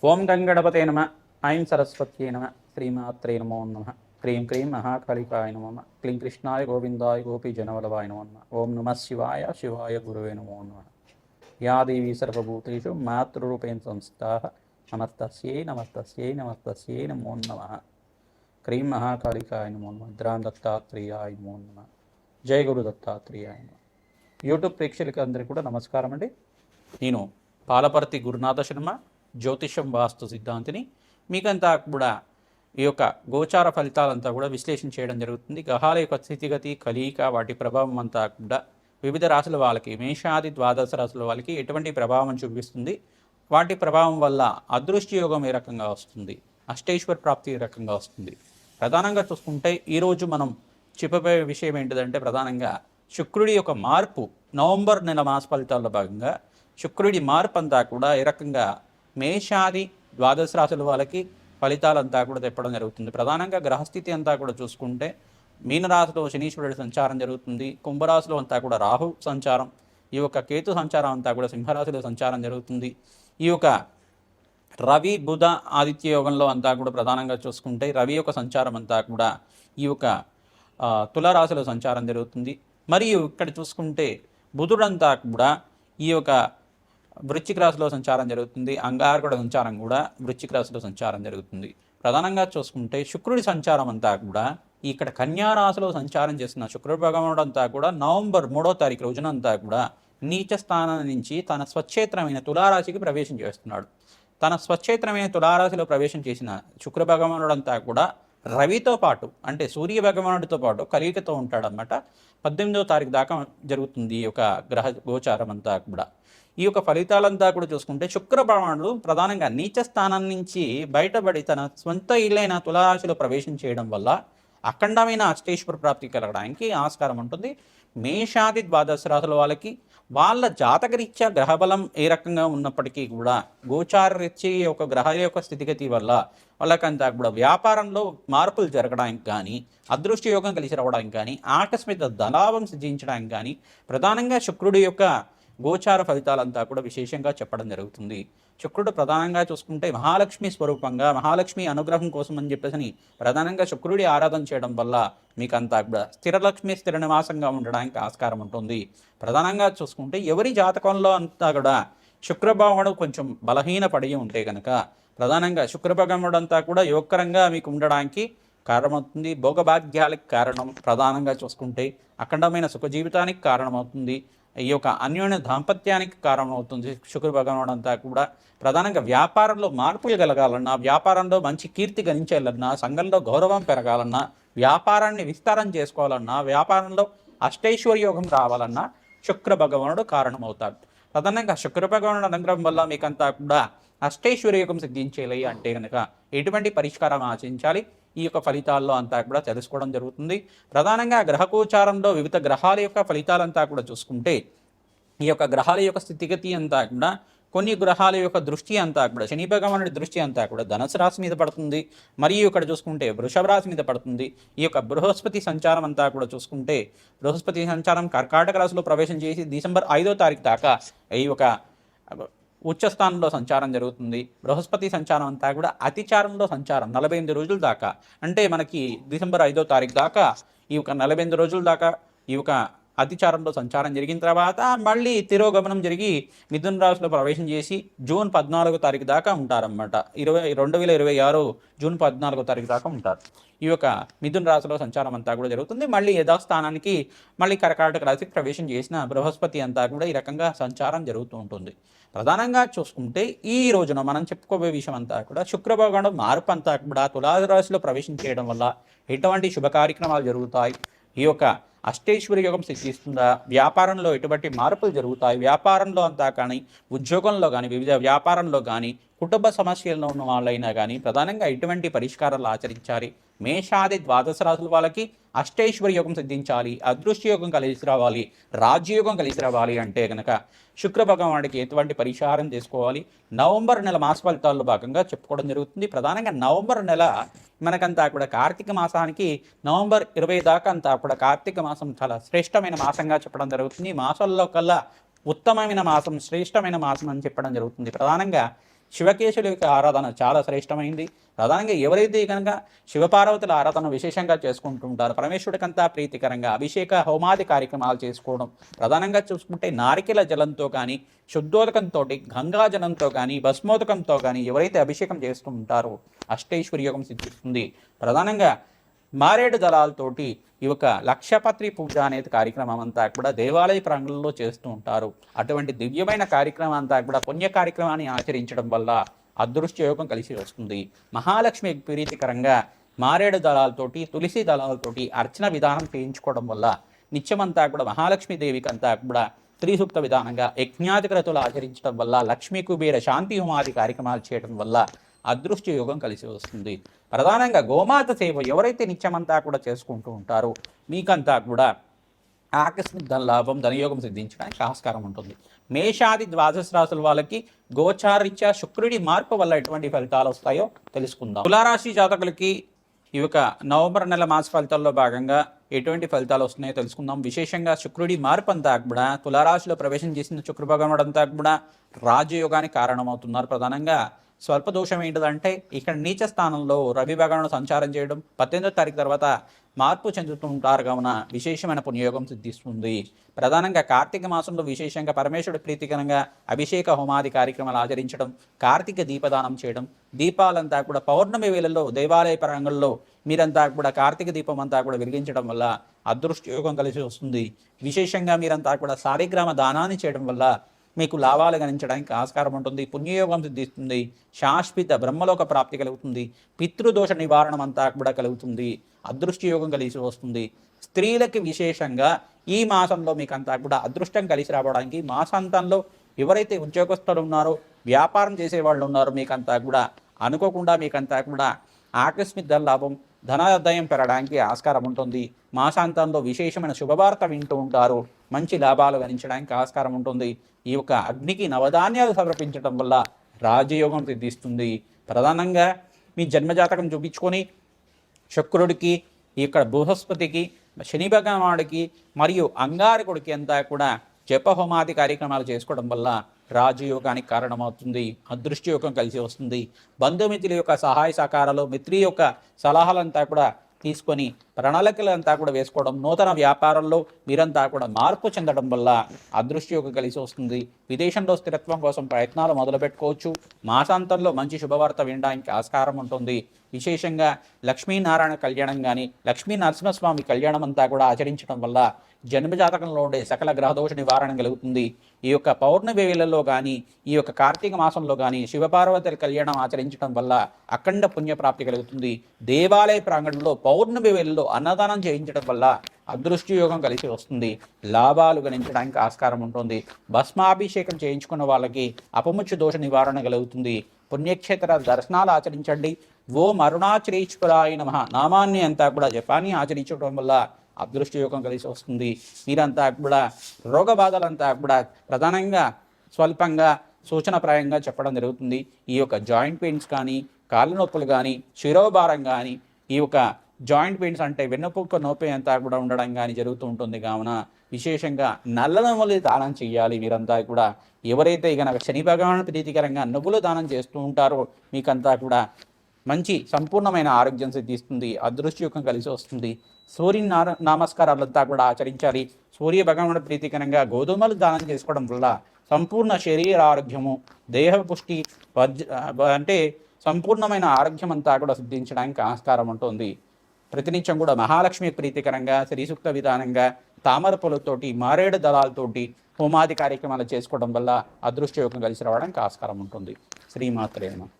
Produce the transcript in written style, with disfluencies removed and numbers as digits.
ఓం గంగణపతే నమ. ఐం సరస్వత్యై నమ. శ్రీమాత్రే నమో నమ. క్రీం క్రీం మహాకాళికాయ నమ. క్లీం కృష్ణాయ గోవిందాయ గోపీజనవల్లభాయ నమో నమ. ఓం నమ శివాయ శివాయ గురువే నమో నమ. యా దేవీ సర్వభూతేషు మాతృరూపేణ సంస్థితాః నమస్తస్యై నమస్తస్యై నమస్తస్యై నమో నమ. క్రీం మహాకాళికాయ నమో నమ. ద్రాం దత్తాత్రేయాయ నమో నమ. జయ గురు దత్తాత్రేయాయ నమ. యూట్యూబ్ ప్రేక్షకులకి అందరికీ కూడా నమస్కారం అండి. నేను పాలపర్తి గురునాథ శర్మ, జ్యోతిషం వాస్తు సిద్ధాంతిని. మీకంతా కూడా ఈ యొక్క గోచార ఫలితాలంతా కూడా విశ్లేషణ చేయడం జరుగుతుంది. గ్రహాల యొక్క స్థితిగతి, కలయిక, వాటి ప్రభావం అంతా కూడా వివిధ రాశుల వాళ్ళకి, మేషాది ద్వాదశ రాశుల వాళ్ళకి ఎటువంటి ప్రభావం చూపిస్తుంది, వాటి ప్రభావం వల్ల అదృష్టి యోగం ఏ రకంగా వస్తుంది, అష్టైశ్వర ప్రాప్తి ఏ రకంగా వస్తుంది. ప్రధానంగా చూసుకుంటే ఈరోజు మనం చెప్పబోయే విషయం ఏంటిదంటే, ప్రధానంగా శుక్రుడి యొక్క మార్పు, నవంబర్ నెల మాస ఫలితాల్లో భాగంగా శుక్రుడి మార్పు అంతా కూడా ఏ రకంగా మేషాది ద్వాదశ రాశుల వాళ్ళకి ఫలితాలంతా కూడా తెప్పడం జరుగుతుంది. ప్రధానంగా గ్రహస్థితి అంతా కూడా చూసుకుంటే మీనరాశిలో శనీశ్వరుడి సంచారం జరుగుతుంది. కుంభరాశిలో అంతా కూడా రాహు సంచారం, ఈ యొక్క కేతు సంచారం అంతా కూడా సింహరాశిలో సంచారం జరుగుతుంది. ఈ యొక్క రవి బుధ ఆదిత్య యోగంలో అంతా కూడా ప్రధానంగా చూసుకుంటే రవి యొక్క సంచారం అంతా కూడా ఈ యొక్క తులారాశిలో సంచారం జరుగుతుంది. మరియు ఇక్కడ చూసుకుంటే బుధుడంతా కూడా ఈ యొక్క వృశ్చిక రాశిలో సంచారం జరుగుతుంది. అంగారకుడ సంచారం కూడా వృశ్చిక రాశిలో సంచారం జరుగుతుంది. ప్రధానంగా చూసుకుంటే శుక్రుడి సంచారం అంతా కూడా ఇక్కడ కన్యా రాశిలో సంచారం చేస్తున్న శుక్రుడు భగవానుడు అంతా కూడా నవంబర్ 3వ తారీఖు రోజున అంతా కూడా నీచ స్థానం నుంచి తన స్వచ్ఛేత్రమైన తులారాశికి ప్రవేశం చేస్తున్నాడు. తన స్వచ్ఛేత్రమైన తులారాశిలో ప్రవేశం చేసిన శుక్ర భగవానుడు అంతా కూడా రవితో పాటు, అంటే సూర్య భగవానుడితో పాటు కలియికతో ఉంటాడన్నమాట. 18వ తారీఖు దాకా జరుగుతుంది ఈ యొక్క గ్రహ గోచారం అంతా కూడా. ఈ యొక్క ఫలితాలంతా కూడా చూసుకుంటే శుక్ర భగవానుడు ప్రధానంగా నీచ స్థానం నుంచి బయటపడి తన సొంత ఇల్లైన తులారాశిలో ప్రవేశం చేయడం వల్ల అఖండమైన అష్టైశ్వర ప్రాప్తి కలగడానికి ఆస్కారం ఉంటుంది. మేషాది ద్వాదశ రాశుల వాళ్ళకి వాళ్ళ జాతకరీత్యా గ్రహబలం ఏ రకంగా ఉన్నప్పటికీ కూడా గోచారరీత్యా యొక్క గ్రహాల యొక్క స్థితిగతి వల్ల వాళ్ళకంతా కూడా వ్యాపారంలో మార్పులు జరగడానికి కానీ, అదృష్ట యోగం కలిసి రావడానికి కానీ, ఆకస్మిక ధనాభం సిద్ధించడానికి కానీ ప్రధానంగా శుక్రుడి యొక్క గోచార ఫలితాలంతా కూడా విశేషంగా చెప్పడం జరుగుతుంది. శుక్రుడు ప్రధానంగా చూసుకుంటే మహాలక్ష్మి స్వరూపంగా, మహాలక్ష్మి అనుగ్రహం కోసం అని చెప్పేసి ప్రధానంగా శుక్రుడి ఆరాధన చేయడం వల్ల మీకంతా కూడా స్థిరలక్ష్మి స్థిర నివాసంగా ఉండడానికి ఆస్కారం ఉంటుంది. ప్రధానంగా చూసుకుంటే ఎవరి జాతకంలో అంతా కూడా శుక్రభగవానుడు కొంచెం బలహీన పడి ఉంటే కనుక ప్రధానంగా శుక్రభగవానుడు అంతా కూడా యోగకరంగా మీకు ఉండడానికి కారణమవుతుంది. భోగభాగ్యాలకు కారణం, ప్రధానంగా చూసుకుంటే అఖండమైన సుఖ జీవితానికి కారణమవుతుంది. ఈ యొక్క అన్యోన్య దాంపత్యానికి కారణమవుతుంది. శుక్ర భగవానుడు అంతా కూడా ప్రధానంగా వ్యాపారంలో మార్పులు కలగాలన్నా, వ్యాపారంలో మంచి కీర్తి గణించాలన్నా, సంఘంలో గౌరవం పెరగాలన్నా, వ్యాపారాన్ని విస్తారం చేసుకోవాలన్నా, వ్యాపారంలో అష్టైశ్వర్య యోగం రావాలన్నా శుక్ర భగవానుడు కారణమవుతాడు. ప్రధానంగా శుక్ర భగవానుడు అనుగ్రహం వల్ల మీకంతా కూడా అష్టైశ్వర్య యోగం సిద్ధించేయాలి అంటే కనుక ఎటువంటి పరిష్కారం ఆచరించాలి, ఈ యొక్క ఫలితాల్లో అంతా కూడా తెలుసుకోవడం జరుగుతుంది. ప్రధానంగా గ్రహగోచారంలో వివిధ గ్రహాల యొక్క ఫలితాలంతా కూడా చూసుకుంటే ఈ యొక్క గ్రహాల యొక్క స్థితిగతి అంతా కూడా కొన్ని గ్రహాల యొక్క దృష్టి అంతా కూడా శని భగవానుడి దృష్టి అంతా కూడా ధనుసు రాశి మీద పడుతుంది. మరియు ఇక్కడ చూసుకుంటే వృషభ రాశి మీద పడుతుంది. ఈ యొక్క బృహస్పతి సంచారం అంతా కూడా చూసుకుంటే బృహస్పతి సంచారం కర్కాటక రాశిలో ప్రవేశం చేసి డిసెంబర్ 5వ తారీఖు దాకా ఈ యొక్క ఉచ్చస్థానంలో సంచారం జరుగుతుంది. బృహస్పతి సంచారం అంతా కూడా అతిచారంలో సంచారం 48 రోజుల దాకా, అంటే మనకి డిసెంబర్ 5వ తారీఖు దాకా ఈ యొక్క 48 రోజుల దాకా ఈ యొక్క అతిచారంలో సంచారం జరిగిన తర్వాత మళ్ళీ తిరోగమనం జరిగి మిథున రాశిలో ప్రవేశం చేసి జూన్ 14వ తారీఖు దాకా ఉంటారన్నమాట. 2026 జూన్ 14వ తారీఖు దాకా ఉంటారు. ఈ యొక్క మిథున రాశిలో సంచారం అంతా కూడా జరుగుతుంది. మళ్ళీ యథాస్థానానికి మళ్ళీ కర్కాటక రాశికి ప్రవేశం చేసిన బృహస్పతి అంతా కూడా ఈ రకంగా సంచారం జరుగుతూ ఉంటుంది. ప్రధానంగా చూసుకుంటే ఈ రోజున మనం చెప్పుకోబోయే విషయం అంతా కూడా శుక్ర భగవానుడు మార్పు అంతా కూడా తులారాశిలో ప్రవేశం చేయడం వల్ల ఎటువంటి శుభ కార్యక్రమాలు జరుగుతాయి, ఈ యొక్క అష్టైశ్వర్య యోగం సిద్ధిస్తుందా, వ్యాపారంలో ఎటువంటి మార్పులు జరుగుతాయి, వ్యాపారంలో అంతా కానీ, ఉద్యోగంలో కానీ, వివిధ వ్యాపారంలో కానీ, కుటుంబ సమస్యల్లో ఉన్న వాళ్ళైనా కానీ ప్రధానంగా ఎటువంటి పరిష్కారాలు ఆచరించాలి, మేషాది ద్వాదశ రాశుల వాళ్ళకి అష్టైశ్వర్య యోగం సిద్ధించాలి, అదృష్ట యోగం కలిసి రావాలి, రాజ్యయోగం కలిసి రావాలి అంటే కనుక శుక్ర భగవానుడికి ఎటువంటి పరిహారం చేసుకోవాలి, నవంబర్ నెల మాస ఫలితాల్లో భాగంగా చెప్పుకోవడం జరుగుతుంది. ప్రధానంగా నవంబర్ నెల మనకంతా కూడా కార్తీక మాసానికి నవంబర్ 20 దాకా అంతా కూడా కార్తీక మాసం చాలా శ్రేష్టమైన మాసంగా చెప్పడం జరుగుతుంది. మాసాల్లో కల్లా ఉత్తమమైన మాసం, శ్రేష్టమైన మాసం అని చెప్పడం జరుగుతుంది. ప్రధానంగా శివకేశుల యొక్క ఆరాధన చాలా శ్రేష్టమైంది. ప్రధానంగా ఎవరైతే కనుక శివపార్వతుల ఆరాధన విశేషంగా చేసుకుంటూ ఉంటారో పరమేశ్వరుడికంతా ప్రీతికరంగా అభిషేక హోమాది కార్యక్రమాలు చేసుకోవడం, ప్రధానంగా చూసుకుంటే నారికెల జలంతో కానీ, శుద్ధోదకంతో, గంగా జలంతో కానీ, భస్మోదకంతో కానీ ఎవరైతే అభిషేకం చేస్తూ ఉంటారో అష్టైశ్వర్య యోగం సిద్ధిస్తుంది. ప్రధానంగా మారేడు దళాలతోటి ఈ యొక్క లక్షపత్రి పూజ అనేది కార్యక్రమం అంతా కూడా దేవాలయ ప్రాంగణంలో చేస్తూ ఉంటారు. అటువంటి దివ్యమైన కార్యక్రమం అంతా కూడా పుణ్య కార్యక్రమాన్ని ఆచరించడం వల్ల అదృష్ట యోగం కలిసి వస్తుంది. మహాలక్ష్మి ప్రీతికరంగా మారేడు దళాలతోటి, తులసి దళాలతోటి అర్చన విధానం చేయించుకోవడం వల్ల నిత్యమంతా కూడా మహాలక్ష్మీదేవికి అంతా కూడా త్రిసూక్త విధానంగా యజ్ఞాధికరతులు ఆచరించడం వల్ల, లక్ష్మీ కుబేర శాంతి హోమాది కార్యక్రమాలు చేయడం వల్ల అదృష్ట యోగం కలిసి వస్తుంది. ప్రధానంగా గోమాత సేవ ఎవరైతే నిత్యమంతా కూడా చేసుకుంటూ ఉంటారో మీకంతా కూడా ఆకస్మిక ధనలాభం, ధనయోగం సిద్ధించడానికి ఆస్కారం ఉంటుంది. మేషాది ద్వాదశ రాశుల వాళ్ళకి గోచారీత్యా శుక్రుడి మార్పు వల్ల ఎటువంటి ఫలితాలు వస్తాయో తెలుసుకుందాం. తులారాశి జాతకులకి ఈ యొక్క నవంబర్ నెల మాస ఫలితాల్లో భాగంగా ఎటువంటి ఫలితాలు వస్తున్నాయో తెలుసుకుందాం. విశేషంగా శుక్రుడి మార్పు అంతా కూడా తులారాశిలో ప్రవేశం చేసిన శుక్ర భగవానుడు అంతా కూడా రాజయోగానికి కారణమవుతున్నారు. ప్రధానంగా స్వల్ప దోషం ఏంటిదంటే ఇక్కడ నీచ స్థానంలో రవి భగవానుడు సంచారం చేయడం, 18వ తారీఖు తర్వాత మార్పు చెందుతుంటారు కావున విశేషమైన పుణ్యయోగం సిద్ధిస్తుంది. ప్రధానంగా కార్తీక మాసంలో విశేషంగా పరమేశ్వరుడి ప్రీతికరంగా అభిషేక హోమాది కార్యక్రమాలు ఆచరించడం, కార్తీక దీపదానం చేయడం, దీపాలంతా కూడా పౌర్ణమి వేళల్లో దేవాలయ ప్రాంగణంలో మీరంతా కూడా కార్తీక దీపం అంతా కూడా వెలిగించడం వల్ల అదృష్ట యోగం కలిసి వస్తుంది. విశేషంగా మీరంతా కూడా సాలిగ్రామ దానాన్ని చేయడం వల్ల మీకు లాభాలు గణించడానికి ఆస్కారం ఉంటుంది. పుణ్యయోగం సిద్ధిస్తుంది. శాశ్వత బ్రహ్మలోక ప్రాప్తి కలుగుతుంది. పితృదోష నివారణం అంతా కూడా కలుగుతుంది. అదృష్ట యోగం కలిసి వస్తుంది. స్త్రీలకి విశేషంగా ఈ మాసంలో మీకంతా కూడా అదృష్టం కలిసి రావడానికి, మాసాంతంలో ఎవరైతే ఉద్యోగస్తులు ఉన్నారో, వ్యాపారం చేసేవాళ్ళు ఉన్నారో మీకంతా కూడా అనుకోకుండా మీకంతా కూడా ఆకస్మిక ధన లాభం, ధనాదాయం పెరగడానికి ఆస్కారం ఉంటుంది. మాసాంతంలో విశేషమైన శుభవార్త వింటూ ఉంటారు. మంచి లాభాలు గణించడానికి ఆస్కారం ఉంటుంది. ఈ యొక్క అగ్నికి నవధాన్యాలు సమర్పించడం వల్ల రాజయోగం సిద్ధిస్తుంది. ప్రధానంగా మీ జన్మజాతకం చూపించుకొని శుక్రుడికి, ఇక్కడ బృహస్పతికి, శని భగవానుడికి మరియు అంగారకుడికి అంతా కూడా జపహోమాది కార్యక్రమాలు చేసుకోవడం వల్ల రాజయోగానికి కారణమవుతుంది. అదృష్ట యోగం కలిసి వస్తుంది. బంధుమిత్రుల యొక్క సహాయ సహకారాలు, మిత్రి యొక్క సలహాలంతా కూడా తీసుకొని ప్రణాళికలంతా కూడా వేసుకోవడం, నూతన వ్యాపారంలో మీరంతా కూడా మార్పు చెందడం వల్ల అదృష్ట యోగం కలిసి వస్తుంది. విదేశంలో స్థిరత్వం కోసం ప్రయత్నాలు మొదలుపెట్టుకోవచ్చు. మాసాంతంలో మంచి శుభవార్త వినడానికి ఆస్కారం ఉంటుంది. విశేషంగా లక్ష్మీనారాయణ కళ్యాణం కానీ, లక్ష్మీ నరసింహస్వామి కళ్యాణం అంతా కూడా ఆచరించడం వల్ల జన్మజాతకంలో ఉండే సకల గ్రహదోష నివారణ కలుగుతుంది. ఈ యొక్క పౌర్ణమి వేళల్లో కానీ, ఈ యొక్క కార్తీక మాసంలో కానీ శివపార్వతుల కళ్యాణం ఆచరించడం వల్ల అఖండ పుణ్యప్రాప్తి కలుగుతుంది. దేవాలయ ప్రాంగణంలో పౌర్ణమి వేళల్లో అన్నదానం చేయించడం వల్ల అదృష్ట యోగం కలిసి వస్తుంది. లాభాలు గణించడానికి ఆస్కారం ఉంటుంది. భస్మాభిషేకం చేయించుకున్న వాళ్ళకి అపముచ్చు దోష నివారణ కలుగుతుంది. పుణ్యక్షేత్ర దర్శనాలు ఆచరించండి. ఓం అరుణాచలేశ్వరాయ నమః నామాన్ని అంతా కూడా జపాన్ని ఆచరించడం వల్ల అదృష్ట యోగం కలిసి వస్తుంది. మీరంతా కూడా రోగ బాధలంతా కూడా ప్రధానంగా స్వల్పంగా సూచనప్రాయంగా చెప్పడం జరుగుతుంది. ఈ యొక్క జాయింట్ పెయిన్స్ కానీ, కాళ్ళ నొప్పులు కానీ, శిరోభారం కానీ, ఈ యొక్క జాయింట్ పెయిన్స్ అంటే వెన్నుపూక నొప్పి అంతా కూడా ఉండడం కానీ జరుగుతూ ఉంటుంది. కావున విశేషంగా నల్ల నువ్వులు దానం చేయాలి. మీరంతా కూడా ఎవరైతే కనుక శని భగవాను ప్రీతికరంగా నువ్వులు దానం చేస్తూ ఉంటారో మీకంతా కూడా మంచి సంపూర్ణమైన ఆరోగ్యం సిద్ధిస్తుంది. అదృష్ట యోగం కలిసి వస్తుంది. సూర్య నమస్కారాలంతా కూడా ఆచరించాలి. సూర్య భగవానుడు ప్రీతికరంగా గోధుమలు దానం చేసుకోవడం వల్ల సంపూర్ణ శరీర ఆరోగ్యము, దేహ పుష్టి అంటే సంపూర్ణమైన ఆరోగ్యం అంతా కూడా సిద్ధించడానికి ఆస్కారం ఉంటుంది. ప్రతినిత్యం కూడా మహాలక్ష్మి ప్రీతికరంగా శ్రీసూక్త విధానంగా తామర పూలతోటి, మారేడు దళాలతోటి హోమాది కార్యక్రమాలు చేసుకోవడం వల్ల అదృష్ట యోగం కలిసి రావడానికి ఆస్కారం ఉంటుంది. శ్రీమాత్రే నమః.